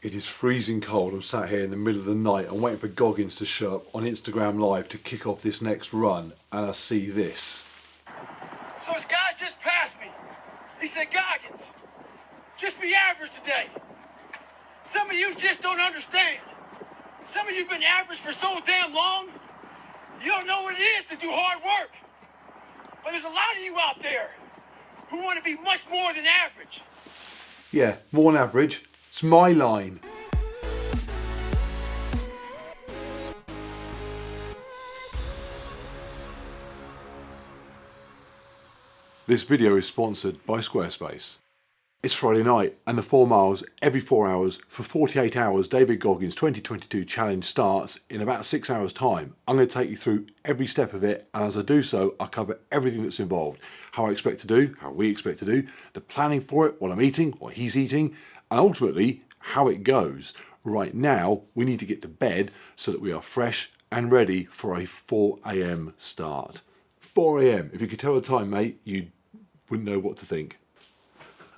It is freezing cold. I'm sat here in the middle of the night. I'm waiting for Goggins to show up on Instagram Live to kick off this next run, and I see this. So this guy just passed me. He said, Goggins, just be average today. Some of you just don't understand. Some of you have been average for so damn long, you don't know what it is to do hard work. But there's a lot of you out there who want to be much more than average. Yeah, more than average. It's my line. This video is sponsored by Squarespace. It's Friday night and the 4 miles every 4 hours for 48 hours David Goggins 2022 challenge starts in about 6 hours time. I'm going to take you through every step of it, and as I do so, I'll cover everything that's involved. How I expect to do, how we expect to do, the planning for it, what I'm eating, what he's eating, and ultimately how it goes. Right now, we need to get to bed so that we are fresh and ready for a 4 AM start. 4 AM, if you could tell the time, mate, you wouldn't know what to think.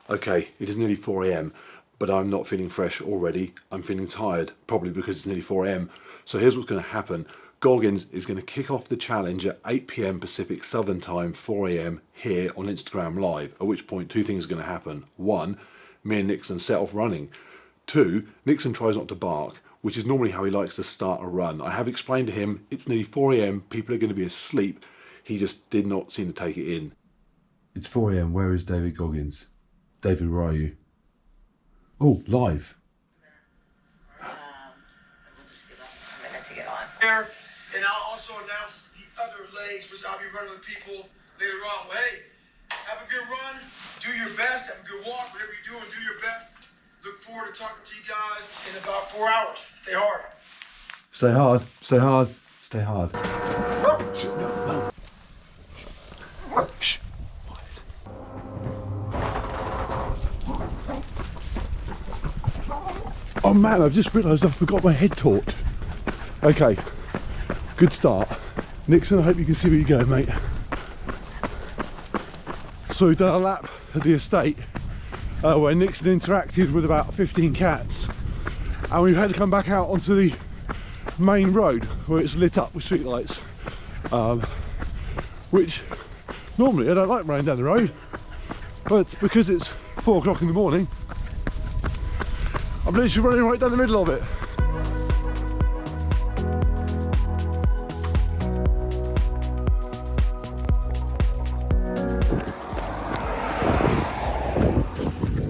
Okay, it is nearly 4 AM, but I'm not feeling fresh already. I'm feeling tired, probably because it's nearly 4 AM. So here's what's going to happen. Goggins is going to kick off the challenge at 8 PM Pacific Southern Time, 4 AM here on Instagram Live, at which point two things are going to happen. One, me and Nixon set off running. Two, Nixon tries not to bark, which is normally how he likes to start a run. I have explained to him it's nearly 4 AM, people are going to be asleep. He just did not seem to take it in. It's 4 AM, where is David Goggins? David, where are you? Oh, live. We'll just give up a minute to get on. And I'll also announce the other legs, which I'll be running with people later on. Well, hey, have a good run, do your best, have a good walk, whatever you do, and do your best. Look forward to talking to you guys in about 4 hours. Stay hard. Stay hard, stay hard, stay hard. Shh, no. Shh. Oh man, I've just realised I forgot my head torch. Okay, good start. Nixon, I hope you can see where you go, mate. So we've done a lap of the estate where Nixon interacted with about 15 cats, and we've had to come back out onto the main road where it's lit up with streetlights, which normally I don't like running down the road, but because it's 4 o'clock in the morning, I'm literally running right down the middle of it.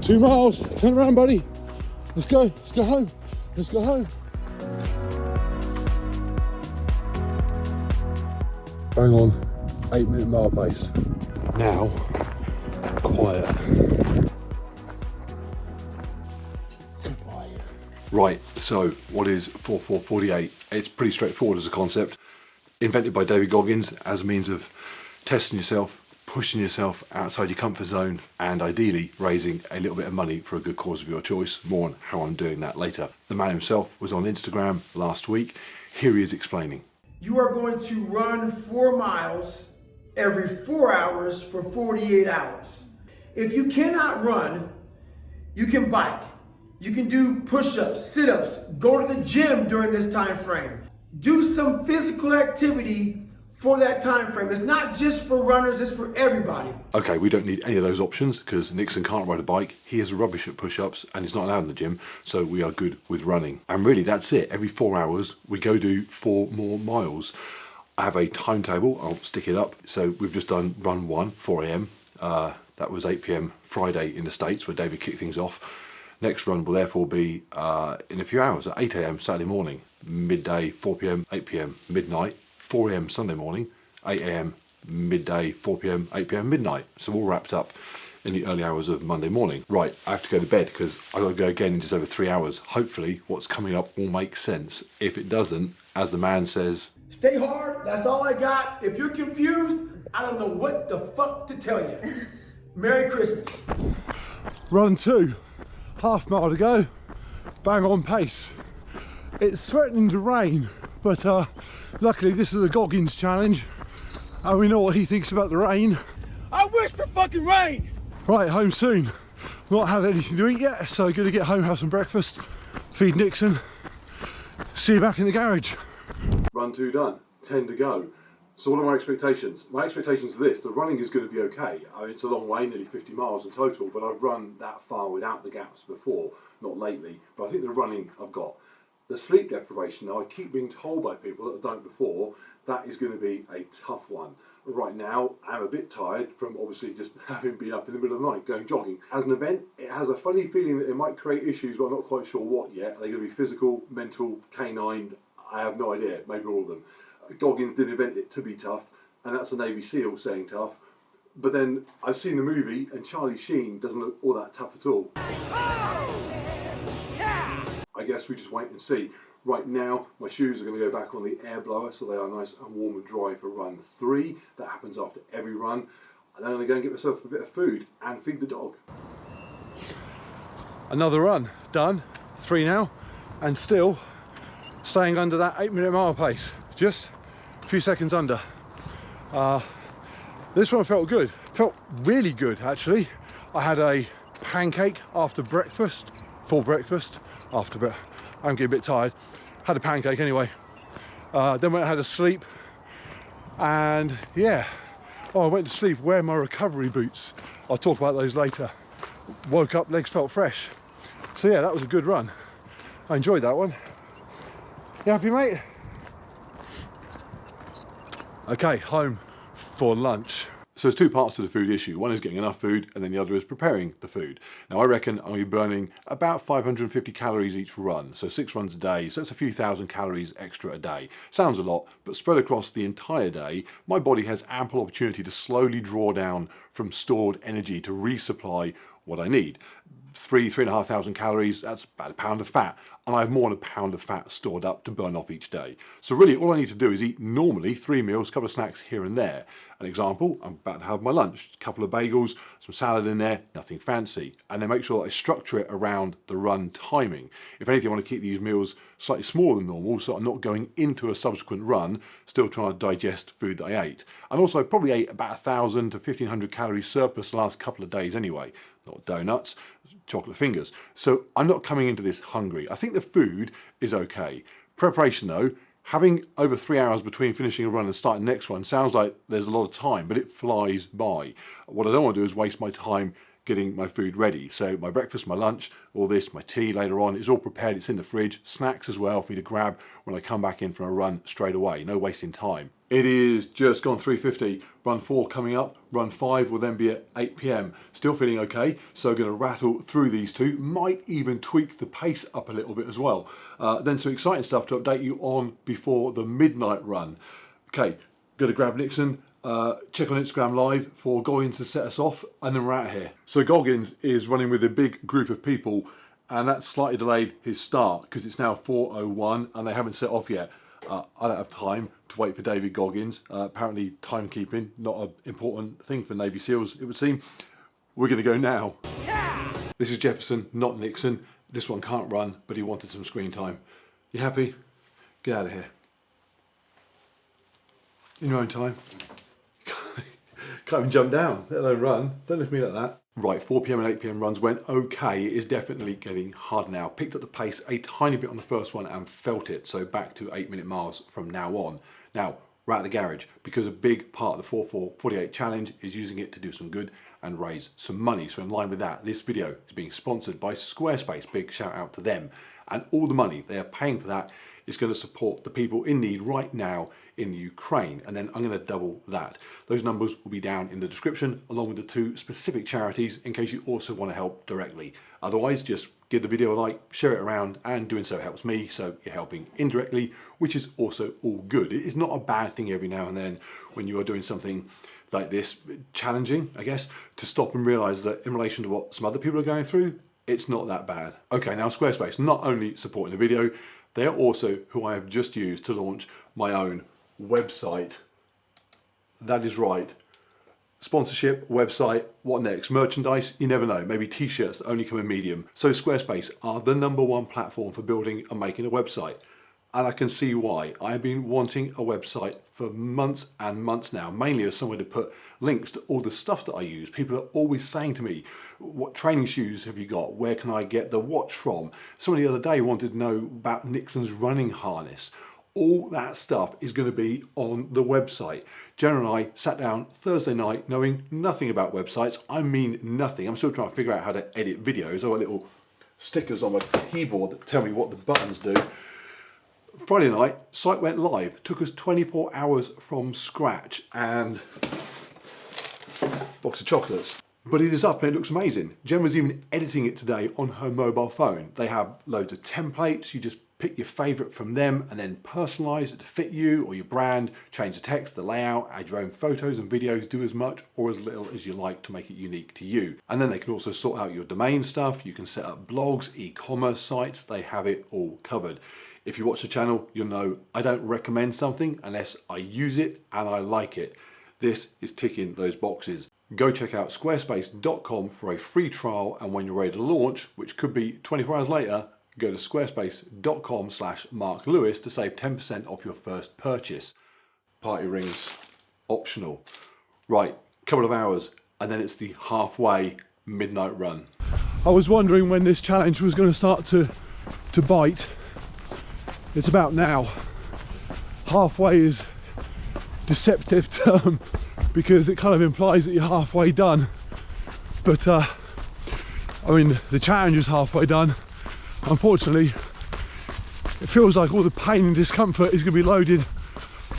Two miles, turn around, buddy. Let's go home, let's go home. Bang on, 8-minute mile pace. Now, quiet. Right, so what is 4448? It's pretty straightforward as a concept. Invented by David Goggins as a means of testing yourself, pushing yourself outside your comfort zone, and ideally raising a little bit of money for a good cause of your choice. More on how I'm doing that later. The man himself was on Instagram last week. Here he is explaining. You are going to run 4 miles every 4 hours for 48 hours. If you cannot run, you can bike. You can do push-ups, sit-ups, go to the gym during this time frame. Do some physical activity for that time frame. It's not just for runners, it's for everybody. Okay, we don't need any of those options because Nixon can't ride a bike. He is rubbish at push-ups and he's not allowed in the gym, so we are good with running. And really, that's it. Every 4 hours, we go do 4 more miles. I have a timetable, I'll stick it up. So we've just done run 1, 4 AM. That was 8 PM Friday in the States where David kicked things off. Next run will therefore be in a few hours at 8 AM Saturday morning, midday, 4 PM, 8 PM, midnight, 4 AM Sunday morning, 8 AM, midday, 4 PM, 8 PM, midnight. So all wrapped up in the early hours of Monday morning. Right, I have to go to bed because I've got to go again in just over 3 hours. Hopefully what's coming up will make sense. If it doesn't, as the man says, stay hard, that's all I got. If you're confused, I don't know what the fuck to tell you. Merry Christmas. Run 2. Half mile to go, bang on pace. It's threatening to rain, but luckily this is a Goggins challenge and we know what he thinks about the rain. I wish for fucking rain! Right, home soon. Not had anything to eat yet, so gonna get home, have some breakfast, feed Nixon, see you back in the garage. Run 2 done, 10 to go. So what are my expectations? My expectations are this: the running is going to be okay. I mean, it's a long way, nearly 50 miles in total, but I've run that far without the gaps before, not lately. But I think the running I've got. The sleep deprivation, though, I keep being told by people that have done it before, that is going to be a tough one. Right now, I'm a bit tired from obviously just having been up in the middle of the night going jogging. As an event, it has a funny feeling that it might create issues, but I'm not quite sure what yet. Are they going to be physical, mental, canine? I have no idea, maybe all of them. Goggins did invent it to be tough, and that's a Navy SEAL saying tough. But then I've seen the movie, and Charlie Sheen doesn't look all that tough at all. I guess we just wait and see. Right now, my shoes are going to go back on the air blower, so they are nice and warm and dry for run 3. That happens after every run. And then I'm going to go and get myself a bit of food and feed the dog. Another run done, 3 now, and still staying under that 8-minute mile pace. Just a few seconds under. This one felt good. Felt really good, actually. I had a pancake after breakfast, full breakfast. After I'm getting a bit tired. Had a pancake anyway. Then went and had a sleep. And yeah, I went to sleep wearing my recovery boots. I'll talk about those later. Woke up, legs felt fresh. So yeah, that was a good run. I enjoyed that one. You happy, mate? Okay, home for lunch. So there's 2 parts to the food issue. One is getting enough food, and then the other is preparing the food. Now I reckon I'm going to be burning about 550 calories each run, so 6 runs a day, so that's a few thousand calories extra a day. Sounds a lot, but spread across the entire day, my body has ample opportunity to slowly draw down from stored energy to resupply what I need. 3,500 calories, that's about a pound of fat, and I have more than a pound of fat stored up to burn off each day. So really all I need to do is eat normally 3 meals, a couple of snacks here and there. An example, I'm about to have my lunch, a couple of bagels, some salad in there, nothing fancy, and then make sure that I structure it around the run timing. If anything, I want to keep these meals slightly smaller than normal, so I'm not going into a subsequent run still trying to digest food that I ate. And also I probably ate about 1,000 to 1,500 calories surplus the last couple of days anyway. Not donuts, chocolate fingers. So I'm not coming into this hungry. I think the food is okay. Preparation though, having over 3 hours between finishing a run and starting the next one sounds like there's a lot of time, but it flies by. What I don't want to do is waste my time getting my food ready. So my breakfast, my lunch, all this, my tea later on, is all prepared, it's in the fridge. Snacks as well for me to grab when I come back in from a run straight away. No wasting time. It is just gone 3:50. Run 4 coming up. Run 5 will then be at 8 PM. Still feeling okay, so going to rattle through these 2. Might even tweak the pace up a little bit as well. Then some exciting stuff to update you on before the midnight run. Okay, going to grab Nixon. Check on Instagram Live for Goggins to set us off, and then we're out of here. So Goggins is running with a big group of people, and that's slightly delayed his start because it's now 4:01 and they haven't set off yet. I don't have time to wait for David Goggins. Apparently timekeeping, not an important thing for Navy SEALs, it would seem. We're going to go now. Yeah! This is Jefferson, not Nixon. This one can't run, but he wanted some screen time. You happy? Get out of here. In your own time. Can't even jump down, let alone run. Don't look at me like that. Right, 4 PM and 8 PM runs went okay. It is definitely getting harder now. Picked up the pace a tiny bit on the first one and felt it. So back to 8-minute miles from now on. Now, we're at the garage because a big part of the 4-4-48 challenge is using it to do some good and raise some money. So in line with that, this video is being sponsored by Squarespace. Big shout out to them. And all the money they are paying for that is going to support the people in need right now in Ukraine. And then I'm going to double that. Those numbers will be down in the description along with the 2 specific charities in case you also want to help directly. Otherwise, just give the video a like, share it around, and doing so helps me, so you're helping indirectly, which is also all good. It is not a bad thing every now and then when you are doing something like this, challenging, I guess, to stop and realize that in relation to what some other people are going through, it's not that bad. Okay, now Squarespace, not only supporting the video, they are also who I have just used to launch my own website. That is right. Sponsorship, website, what next? Merchandise? You never know. Maybe t-shirts that only come in medium. So Squarespace are the #1 platform for building and making a website. and I can see why. I've been wanting a website for months and months now, mainly as somewhere to put links to all the stuff that I use. People are always saying to me, what training shoes have you got? Where can I get the watch from? Somebody the other day wanted to know about Nixon's running harness. All that stuff is going to be on the website. Jenna and I sat down Thursday night knowing nothing about websites. I mean nothing. I'm still trying to figure out how to edit videos. I've got little stickers on my keyboard that tell me what the buttons do. Friday night, site went live. Took us 24 hours from scratch and a box of chocolates. But it is up and it looks amazing. Jen was even editing it today on her mobile phone. They have loads of templates. You just pick your favorite from them and then personalize it to fit you or your brand, change the text, the layout, add your own photos and videos, do as much or as little as you like to make it unique to you. And then they can also sort out your domain stuff. You can set up blogs, e-commerce sites. They have it all covered. If you watch the channel, you'll know I don't recommend something unless I use it and I like it. This is ticking those boxes. Go check out squarespace.com for a free trial, and when you're ready to launch, which could be 24 hours later, go to squarespace.com/MarkLewis to save 10% off your first purchase. Party rings optional. Right, couple of hours and then it's the halfway midnight run. I was wondering when this challenge was going to start to bite. It's about now. Halfway is a deceptive term because it kind of implies that you're halfway done. But I mean, the challenge is halfway done. Unfortunately, it feels like all the pain and discomfort is going to be loaded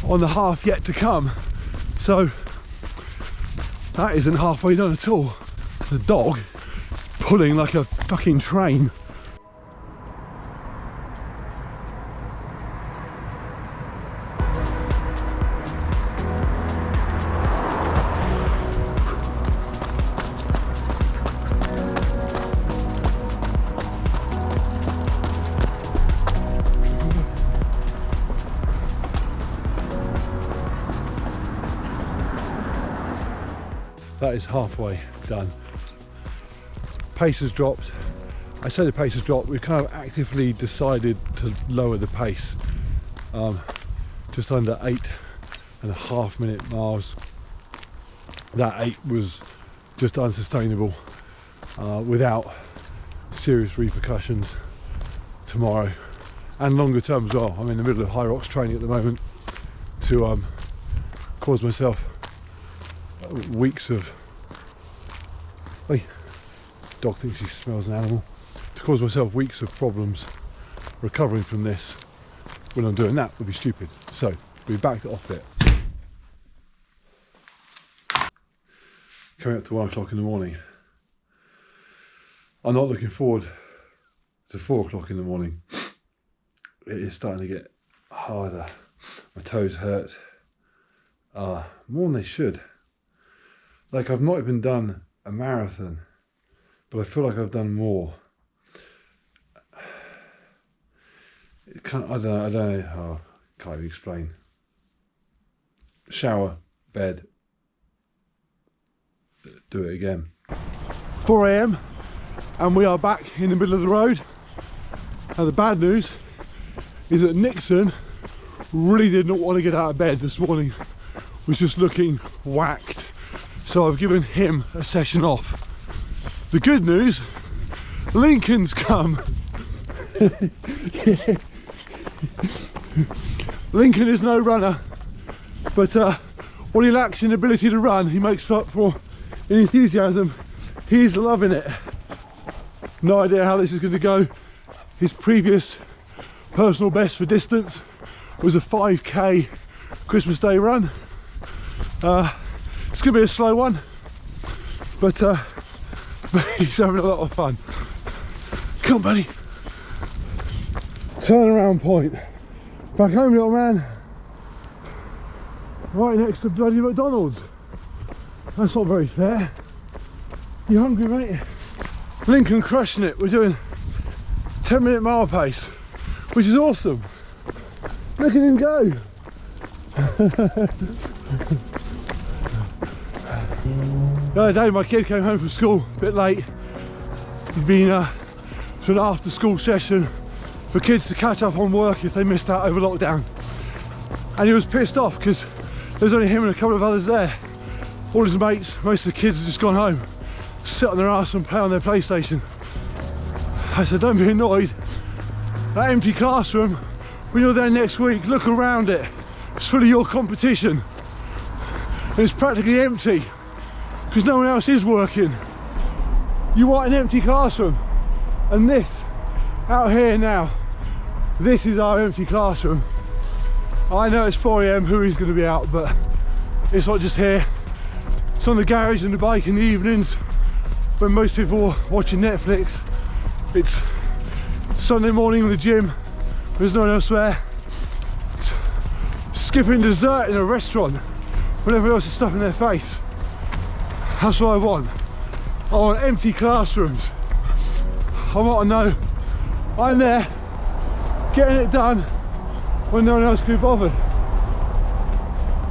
on the half yet to come. So that isn't halfway done at all. The dog is pulling like a fucking train. That is halfway done. Pace has dropped. I say the pace has dropped. We've kind of actively decided to lower the pace. Just under 8.5 minute miles. That 8 was just unsustainable without serious repercussions tomorrow and longer term as well. I'm in the middle of high rocks training at the moment to cause myself weeks of dog thinks he smells an animal, to cause myself weeks of problems recovering from this. When I'm doing that would be stupid, so we backed it off a bit. Coming up to 1 o'clock in the morning. I'm not looking forward to 4 o'clock in the morning. It is starting to get harder. My toes hurt more than they should. Like, I've not even done a marathon, but I feel like I've done more. I don't know how, can't even explain. Shower, bed, do it again. 4 AM and we are back in the middle of the road. Now the bad news is that Nixon really did not want to get out of bed this morning. Was just looking whacked. So I've given him a session off. The good news, Lincoln's come. Lincoln is no runner, but what he lacks in ability to run, he makes up for in enthusiasm. He's loving it. No idea how this is going to go. His previous personal best for distance was a 5k Christmas Day run. It's going to be a slow one, but he's having a lot of fun. Come on, buddy. Turnaround point. Back home, little man. Right next to bloody McDonald's. That's not very fair. You hungry, mate? Lincoln crushing it. We're doing 10-minute mile pace, which is awesome. Look at him go. The other day my kid came home from school a bit late. He'd been to an after school session for kids to catch up on work if they missed out over lockdown. And he was pissed off because there's only him and a couple of others there. All his mates, most of the kids have just gone home, sit on their ass and play on their PlayStation. I said, don't be annoyed. That empty classroom, when you're there next week, look around it. It's full of your competition. And it's practically empty because no one else is working. You want an empty classroom. And this, out here now, this is our empty classroom. I know it's 4 AM, who is going to be out, but it's not just here. It's on the garage and the bike in the evenings when most people are watching Netflix. It's Sunday morning in the gym, there's no one else there. It's skipping dessert in a restaurant when everyone else is stuffing their face. That's what I want. I want empty classrooms. I want to know I'm there getting it done when no one else could be bothered.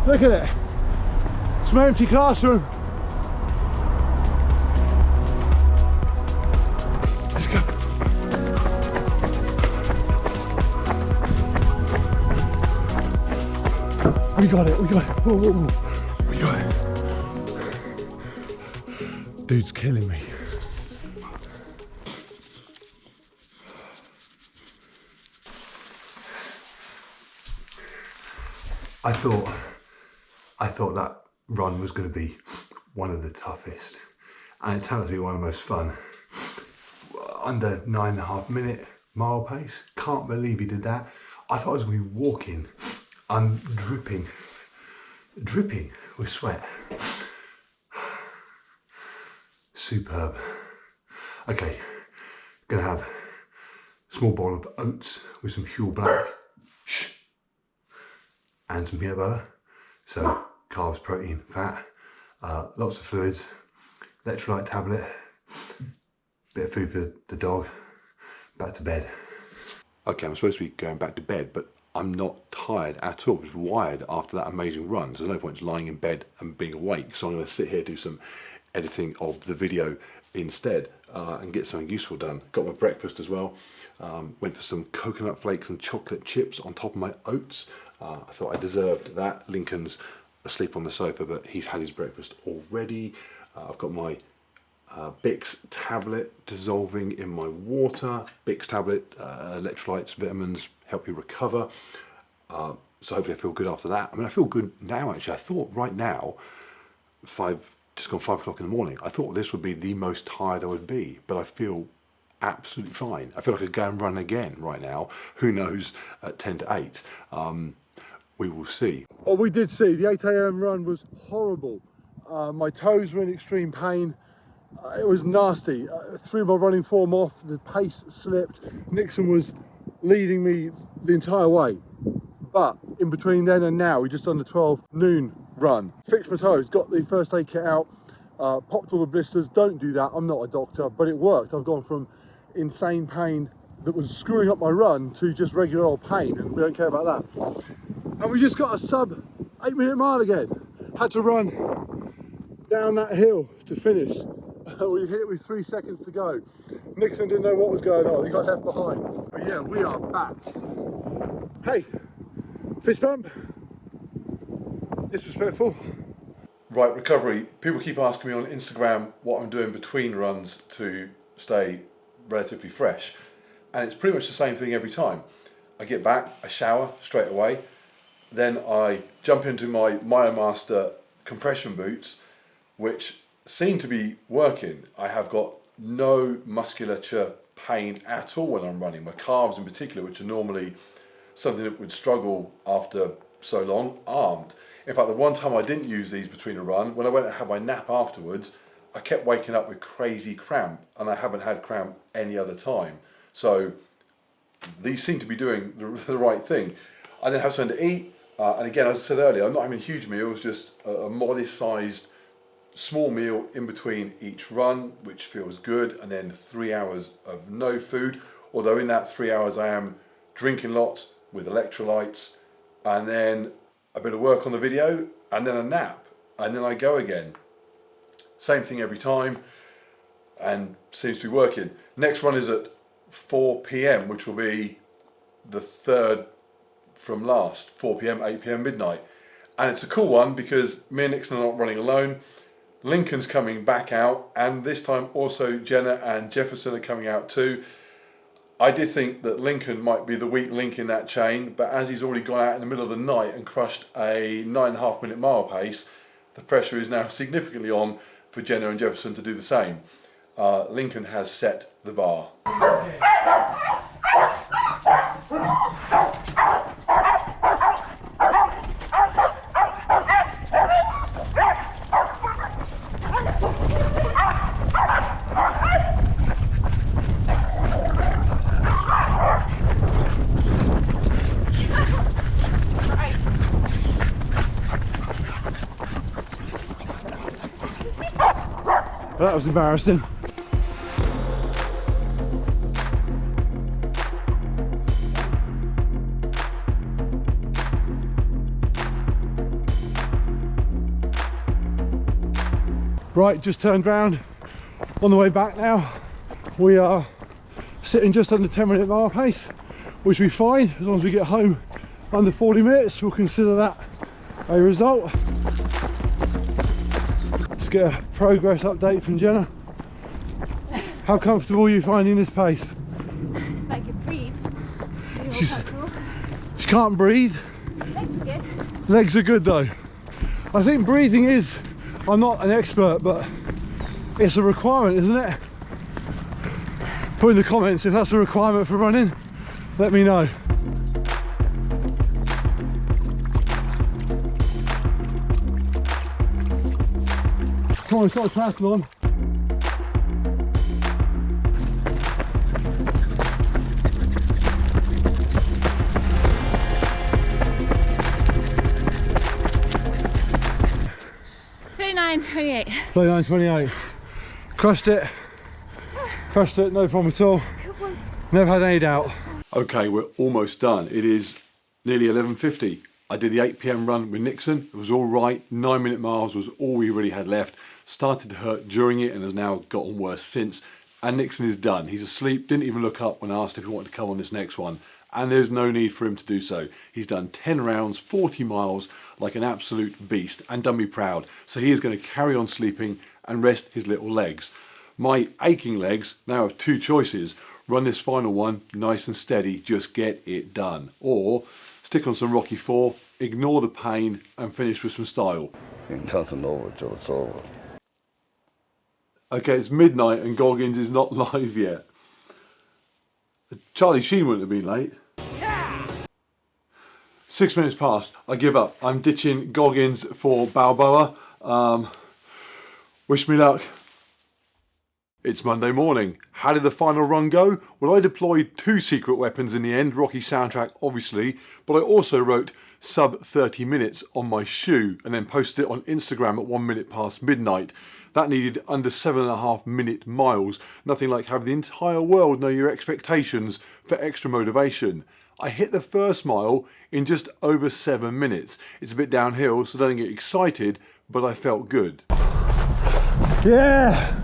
Look at it. It's my empty classroom. Let's go. We got it, we got it. Whoa, whoa, whoa. We got it. Dude's killing me. I thought that run was going to be one of the toughest, and it turned out to be one of the most fun. Under 9.5 minute mile pace. Can't believe he did that. I thought I was going to be walking. I'm dripping with sweat. Superb. Okay, gonna have a small bowl of oats with some Huel Black. And some peanut butter. So carbs, protein, fat, lots of fluids, electrolyte tablet, bit of food for the dog, back to bed. Okay, I'm supposed to be going back to bed, but I'm not tired at all. I was wired after that amazing run. So there's no point just lying in bed and being awake. So I'm going to sit here, do some editing of the video instead and get something useful done. Got my breakfast as well. Went for some coconut flakes and chocolate chips on top of my oats. I thought I deserved that. Lincoln's asleep on the sofa, but he's had his breakfast already. I've got my Bix tablet dissolving in my water. Bix tablet, electrolytes, vitamins, help you recover. So hopefully I feel good after that. I mean, I feel good now actually. I thought right now, just gone 5 o'clock in the morning, I thought this would be the most tired I would be, but I feel absolutely fine. I feel like I could go and run again right now. Who knows at 10 to 8. We will see. What we did see, the 8 AM run was horrible. My toes were in extreme pain. It was nasty. Threw my running form off, the pace slipped. Nixon was leading me the entire way. But in between then and now, we just done the 12 noon run. Fixed my toes, got the first aid kit out, popped all the blisters. Don't do that, I'm not a doctor, but it worked. I've gone from insane pain that was screwing up my run to just regular old pain, and we don't care about that. And we just got a sub 8 minute mile again. Had to run down that hill to finish. We hit it with 3 seconds to go. Nixon didn't know what was going on, he got left behind. But yeah, we are back. Hey, fist bump. Disrespectful. Right, recovery. People keep asking me on Instagram what I'm doing between runs to stay relatively fresh. And it's pretty much the same thing every time. I get back, I shower straight away. Then I jump into my MyoMaster compression boots, which seem to be working. I have got no musculature pain at all when I'm running. My calves in particular, which are normally something that would struggle after so long, aren't. In fact, the one time I didn't use these between a run, when I went and had my nap afterwards, I kept waking up with crazy cramp, and I haven't had cramp any other time. So these seem to be doing the right thing. I then have something to eat, and again, as I said earlier, I'm not having huge meals, just a modest-sized small meal in between each run, which feels good, and then 3 hours of no food. Although in that 3 hours I am drinking lots with electrolytes, and then a bit of work on the video, and then a nap, and then I go again. Same thing every time, and seems to be working. Next run is at 4 PM, which will be the third from last, 4 p.m, 8 p.m, midnight. And it's a cool one because me and Nixon are not running alone. Lincoln's coming back out, and this time also Jenna and Jefferson are coming out too. I did think that Lincoln might be the weak link in that chain, but as he's already gone out in the middle of the night and crushed a 9.5 minute mile pace, the pressure is now significantly on for Jenna and Jefferson to do the same. Lincoln has set the bar. That was embarrassing. Right, just turned round on the way back now. We are sitting just under 10-minute mile pace, which will be fine as long as we get home under 40 minutes. We'll consider that a result. Let's get a progress update from Jenna. How comfortable are you finding this pace? I can breathe. She can't breathe. Legs are good. Legs are good though. I think breathing is, I'm not an expert, but it's a requirement, isn't it? Put in the comments if that's a requirement for running, let me know. Come on, it's not a triathlon. $39.28. 39.28. Crushed it. Crushed it, no problem at all. Never had any doubt. Okay, we're almost done. It is nearly 11:50. I did the 8 p.m. run with Nixon. It was all right. 9-minute miles was all we really had left. Started to hurt during it and has now gotten worse since. And Nixon is done. He's asleep, didn't even look up when asked if he wanted to come on this next one. And there's no need for him to do so. He's done 10 rounds, 40 miles, like an absolute beast, and done me proud. So he is going to carry on sleeping and rest his little legs. My aching legs now have two choices. Run this final one nice and steady, just get it done. Or stick on some Rocky 4, ignore the pain, and finish with some style. It doesn't over till it's over. Okay, it's midnight and Goggins is not live yet. Charlie Sheen wouldn't have been late. 6 minutes past, I give up. I'm ditching Goggins for Balboa. Wish me luck. It's Monday morning. How did the final run go? Well, I deployed 2 secret weapons in the end, Rocky soundtrack obviously, but I also wrote sub 30 minutes on my shoe and then posted it on Instagram at 1 minute past midnight. That needed under 7.5 minute miles. Nothing like having the entire world know your expectations for extra motivation. I hit the first mile in just over 7 minutes. It's a bit downhill, so don't get excited, but I felt good. Yeah!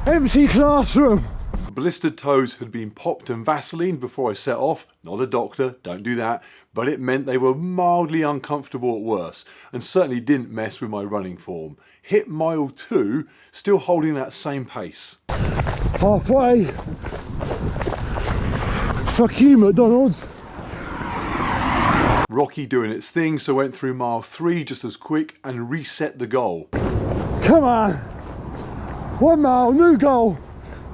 Empty classroom! Blistered toes had been popped and Vaseline before I set off. Not a doctor, don't do that. But it meant they were mildly uncomfortable at worst, and certainly didn't mess with my running form. Hit mile 2, still holding that same pace. Halfway! Fuck you, McDonald's! Rocky doing its thing, so went through mile 3 just as quick and reset the goal. Come on! 1 mile, new goal!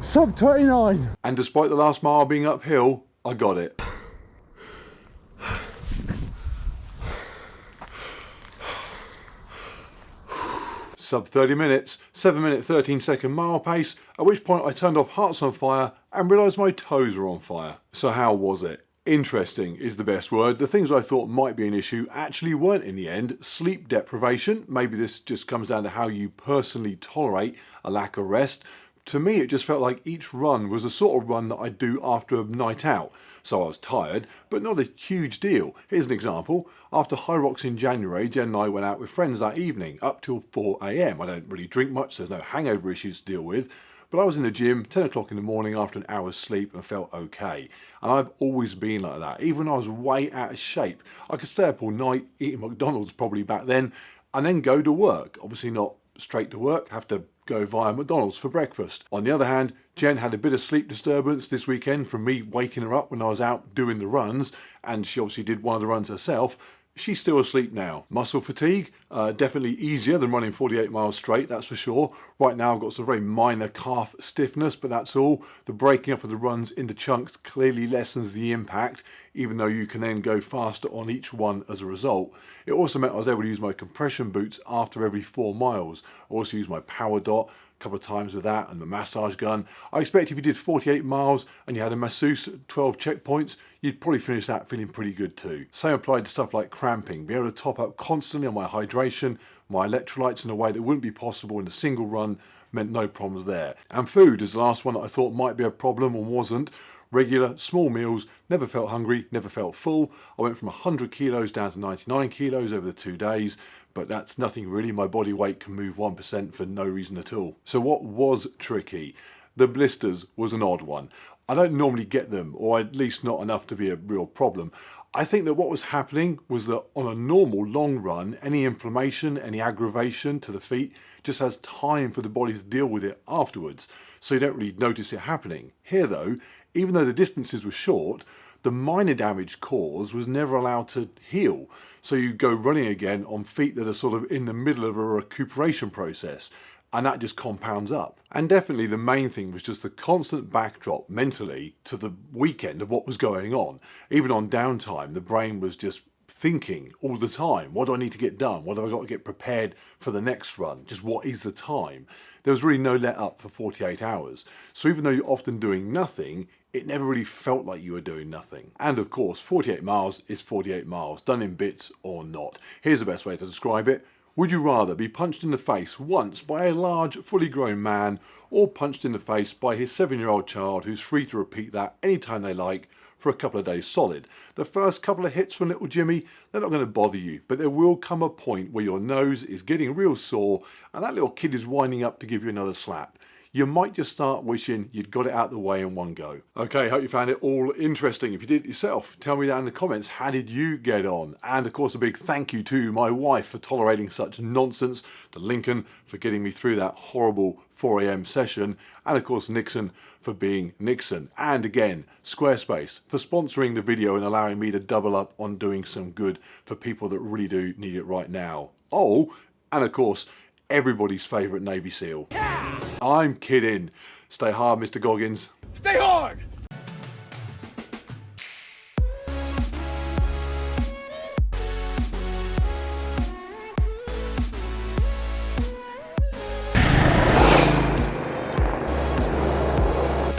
Sub 29! And despite the last mile being uphill, I got it. Sub 30 minutes, 7 minute 13 second mile pace, at which point I turned off Hearts on Fire and realised my toes were on fire. So how was it? Interesting is the best word. The things I thought might be an issue actually weren't in the end. Sleep deprivation, maybe this just comes down to how you personally tolerate a lack of rest. To me it just felt like each run was the sort of run that I'd do after a night out. So I was tired, but not a huge deal. Here's an example. After High Rocks in January, Jen and I went out with friends that evening, up till 4 AM. I don't really drink much, so there's no hangover issues to deal with. but I was in the gym 10 o'clock in the morning after an hour's sleep and felt okay. And I've always been like that. Even when I was way out of shape, I could stay up all night eating McDonald's probably back then, and then go to work. Obviously not straight to work, have to go via McDonald's for breakfast. On the other hand, Jen had a bit of sleep disturbance this weekend from me waking her up when I was out doing the runs, and she obviously did one of the runs herself. She's still asleep now. Muscle fatigue, definitely easier than running 48 miles straight, that's for sure. Right now I've got some very minor calf stiffness, but that's all. The breaking up of the runs into chunks clearly lessens the impact, even though you can then go faster on each one as a result. It also meant I was able to use my compression boots after every 4 miles. I also used my power dot a couple of times with that and the massage gun. I expect if you did 48 miles and you had a masseuse at 12 checkpoints, you'd probably finish that feeling pretty good too. Same applied to stuff like cramping. Be able to top up constantly on my hydration, my electrolytes in a way that wouldn't be possible in a single run meant no problems there. And food is the last one that I thought might be a problem and wasn't. Regular, small meals, never felt hungry, never felt full. I went from 100 kilos down to 99 kilos over the 2 days, but that's nothing really. My body weight can move 1% for no reason at all. So what was tricky? The blisters was an odd one. I don't normally get them, or at least not enough to be a real problem. I think that what was happening was that on a normal long run, any inflammation, any aggravation to the feet just has time for the body to deal with it afterwards. So you don't really notice it happening. Here though, even though the distances were short, the minor damage caused was never allowed to heal. So you go running again on feet that are sort of in the middle of a recuperation process. And that just compounds up. And definitely the main thing was just the constant backdrop mentally to the weekend of what was going on. Even on downtime, the brain was just thinking all the time, what do I need to get done? What have I got to get prepared for the next run? Just what is the time? There was really no let up for 48 hours. So even though you're often doing nothing, it never really felt like you were doing nothing. And of course, 48 miles is 48 miles, done in bits or not. Here's the best way to describe it. Would you rather be punched in the face once by a large, fully grown man, or punched in the face by his 7-year-old child who's free to repeat that anytime they like for a couple of days solid? The first couple of hits from little Jimmy, they're not going to bother you, but there will come a point where your nose is getting real sore and that little kid is winding up to give you another slap. You might just start wishing you'd got it out of the way in one go. Okay, hope you found it all interesting. If you did it yourself, tell me down in the comments, how did you get on? And of course, a big thank you to my wife for tolerating such nonsense, to Lincoln for getting me through that horrible 4 AM session, and of course Nixon for being Nixon. And again, Squarespace for sponsoring the video and allowing me to double up on doing some good for people that really do need it right now. Oh, and of course, everybody's favourite Navy SEAL. I'm kidding. Stay hard, Mr. Goggins. Stay hard!